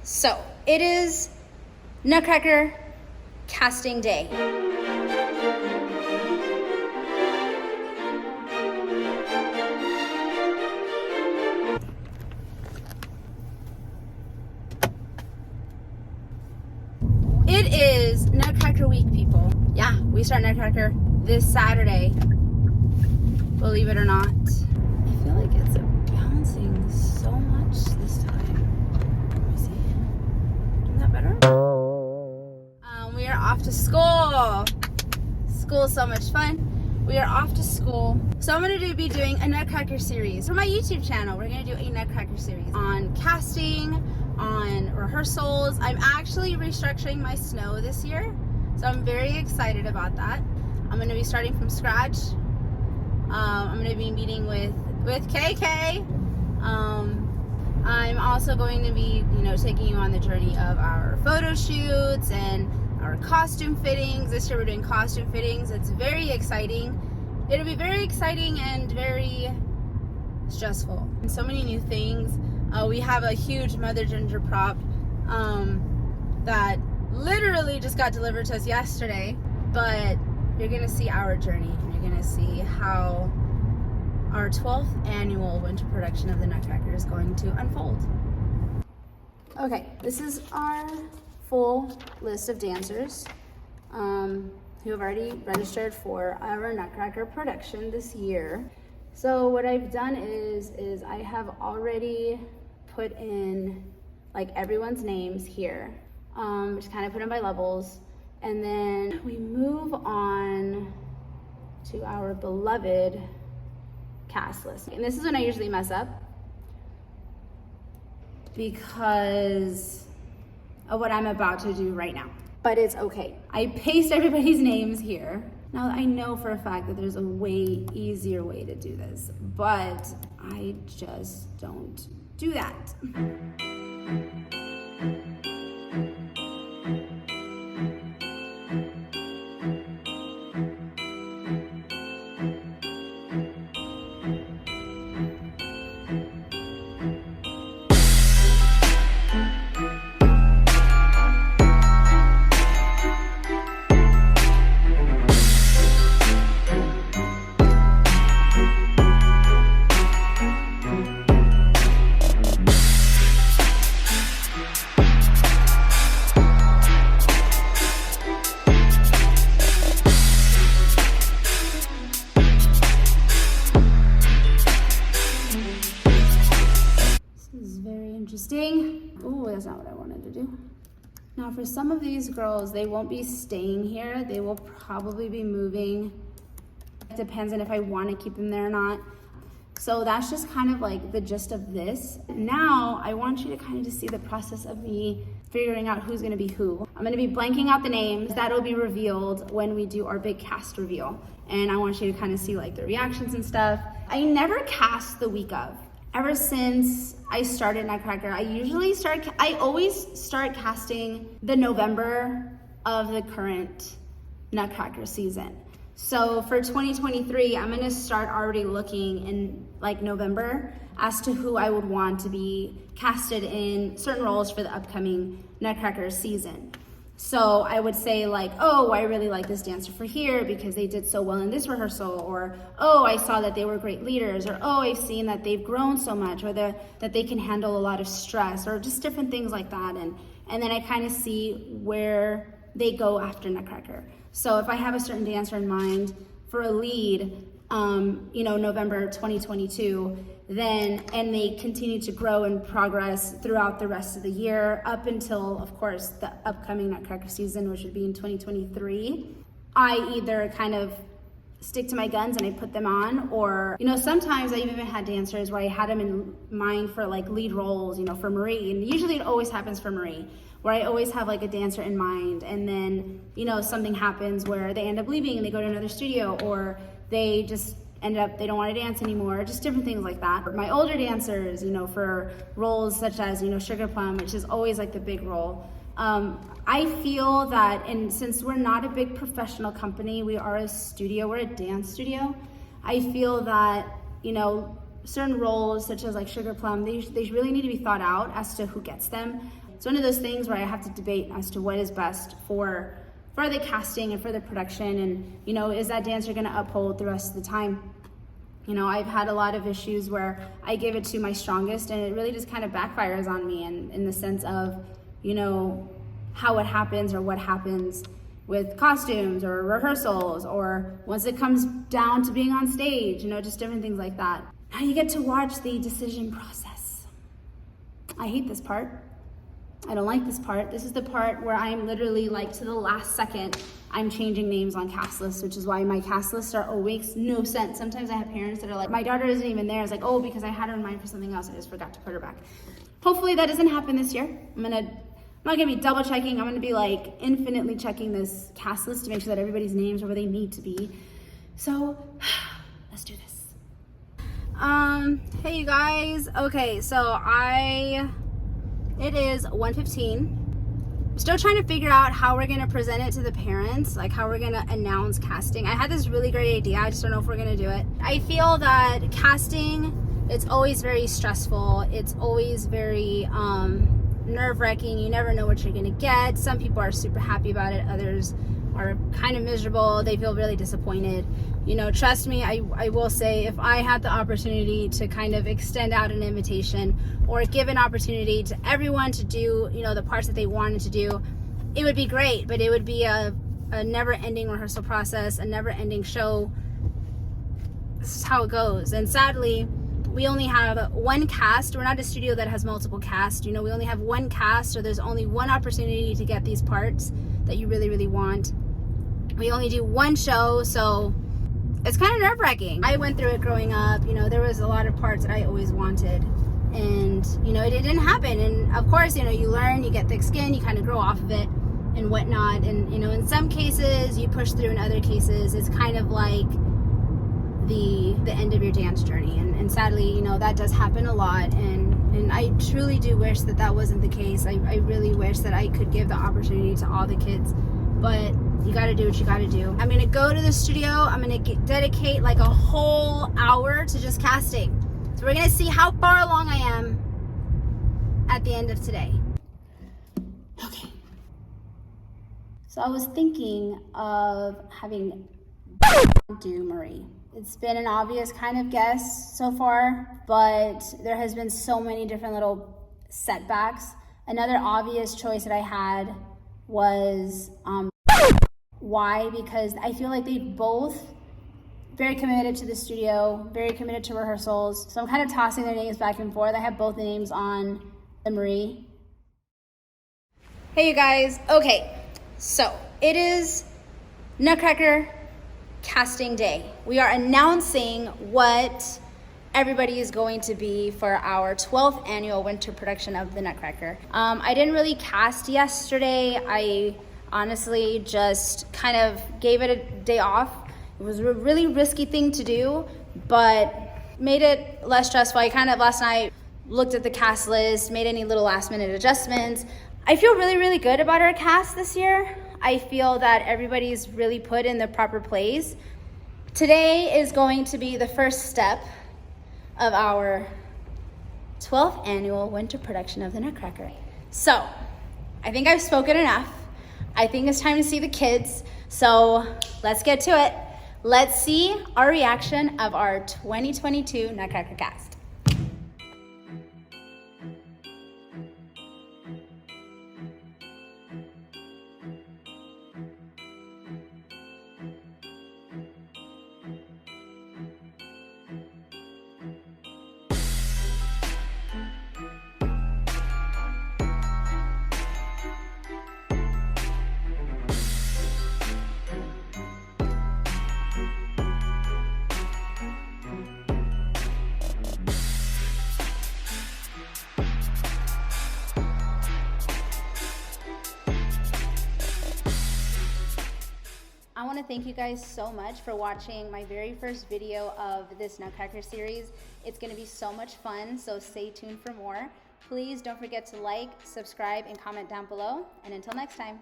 So it is Nutcracker casting day. It is Nutcracker week, people. Yeah, we start Nutcracker this Saturday. Believe it or not. I feel like it's bouncing so much this time. Let me see. Isn't that better? We are off to school. School's so much fun. We are off to school. So I'm going to be doing a Nutcracker series for my YouTube channel. We're going to do a Nutcracker series on casting, on rehearsals. I'm actually restructuring my snow this year, so I'm very excited about that. I'm going to be starting from scratch. I'm going to be meeting with KK. I'm also going to be, taking you on the journey of our photo shoots and our costume fittings. This year we're doing costume fittings. It's very exciting. It'll be very exciting and very stressful. And so many new things. We have a huge Mother Ginger prop that literally just got delivered to us yesterday. But you're going to see our journey. And you're going to see how our 12th annual winter production of the Nutcracker is going to unfold. Okay, this is our full list of dancers who have already registered for our Nutcracker production this year. So what I've done is I have already put in like everyone's names here, just kind of put them by levels, and then we move on to our beloved cast list. And this is when I usually mess up because of what I'm about to do right now. But it's okay. I paste everybody's names here. Now I know for a fact that there's a way easier way to do this, but I just don't do that. Interesting. Oh, that's not what I wanted to do. Now for some of these girls, they won't be staying here. They will probably be moving. It depends on if I want to keep them there or not. So that's just kind of like the gist of this. Now I want you to kind of just see the process of me figuring out who's going to be who. I'm going to be blanking out the names. That'll be revealed when we do our big cast reveal. And I want you to kind of see like the reactions and stuff. I never cast the week of. Ever since I started Nutcracker, I always start casting the November of the current Nutcracker season. So for 2023, I'm gonna start already looking in like November as to who I would want to be casted in certain roles for the upcoming Nutcracker season. So I would say like, oh, I really like this dancer for here because they did so well in this rehearsal, or, oh, I saw that they were great leaders, or, oh, I've seen that they've grown so much, or that they can handle a lot of stress, or just different things like that. And then I kind of see where they go after Nutcracker. So if I have a certain dancer in mind for a lead, November 2022, and they continue to grow and progress throughout the rest of the year up until, of course, the upcoming Nutcracker season, which would be in 2023. I either kind of stick to my guns and I put them on, or, sometimes I even had dancers where I had them in mind for like lead roles, for Marie, and usually it always happens for Marie, where I always have like a dancer in mind, and then, something happens where they end up leaving and they go to another studio, or they just end up, they don't want to dance anymore, just different things like that. My older dancers, for roles such as, Sugar Plum, which is always like the big role. I feel that, and since we're not a big professional company, we are a studio, we're a dance studio, I feel that, certain roles such as like Sugar Plum, they really need to be thought out as to who gets them. it's one of those things where I have to debate as to what is best for the casting and for the production, and you know, is that dancer going to uphold the rest of the time? You know, I've had a lot of issues where I give it to my strongest and it really just kind of backfires on me, and in the sense of, you know, how it happens or what happens with costumes or rehearsals, or once it comes down to being on stage, you know, just different things like that. Now you get to watch the decision process. I hate this part. I don't like this part. This is the part where I'm literally like to the last second, I'm changing names on cast lists, which is why my cast lists are always no sense. Sometimes I have parents that are like, my daughter isn't even there. It's like, oh, because I had her in mind for something else, I just forgot to put her back. Hopefully that doesn't happen this year. I'm not gonna be double checking. I'm gonna be like infinitely checking this cast list to make sure that everybody's names are where they need to be. So let's do this. Hey you guys. Okay, so it is 1:15. I'm still trying to figure out how we're gonna present it to the parents, like how we're gonna announce casting. I had this really great idea, I just don't know if we're gonna do it. I feel that casting, it's always very stressful. It's always very nerve-wracking. You never know what you're gonna get. Some people are super happy about it, others are kind of miserable. They feel really disappointed. You know, trust me, I will say, if I had the opportunity to kind of extend out an invitation or give an opportunity to everyone to do, you know, the parts that they wanted to do, it would be great, but it would be a never-ending rehearsal process, a never-ending show. This is how it goes. And sadly, we only have one cast. We're not a studio that has multiple casts. You know, we only have one cast, so there's only one opportunity to get these parts that you really, really want. We only do one show, so it's kind of nerve-wracking. I went through it growing up. You know, there was a lot of parts that I always wanted, and you know, it didn't happen. And of course, you know, you learn, you get thick skin, you kind of grow off of it and whatnot. And you know, in some cases you push through, in other cases it's kind of like the end of your dance journey. And sadly, you know, that does happen a lot, and I truly do wish that that wasn't the case. I really wish that I could give the opportunity to all the kids, but you gotta do what you gotta do. I'm gonna go to the studio, I'm gonna dedicate like a whole hour to just casting. So we're gonna see how far along I am at the end of today. Okay. So I was thinking of having do Marie. It's been an obvious kind of guess so far, but there has been so many different little setbacks. Another obvious choice that I had was why? Because I feel like they both very committed to the studio, very committed to rehearsals. So I'm kind of tossing their names back and forth. I have both the names on the Marie. Hey you guys. Okay, so it is Nutcracker casting day. We are announcing what everybody is going to be for our 12th annual winter production of the Nutcracker. I didn't really cast yesterday. I honestly just kind of gave it a day off. It was a really risky thing to do, but made it less stressful. I kind of last night looked at the cast list, made any little last minute adjustments. I feel really, really good about our cast this year. I feel that everybody's really put in the proper place. Today is going to be the first step of our 12th annual winter production of the Nutcracker. So, I think I've spoken enough. I think it's time to see the kids. So, let's get to it. Let's see our reaction of our 2022 Nutcracker cast. I want to thank you guys so much for watching my very first video of this Nutcracker series. It's going to be so much fun, so stay tuned for more. Please don't forget to like, subscribe, and comment down below. And until next time.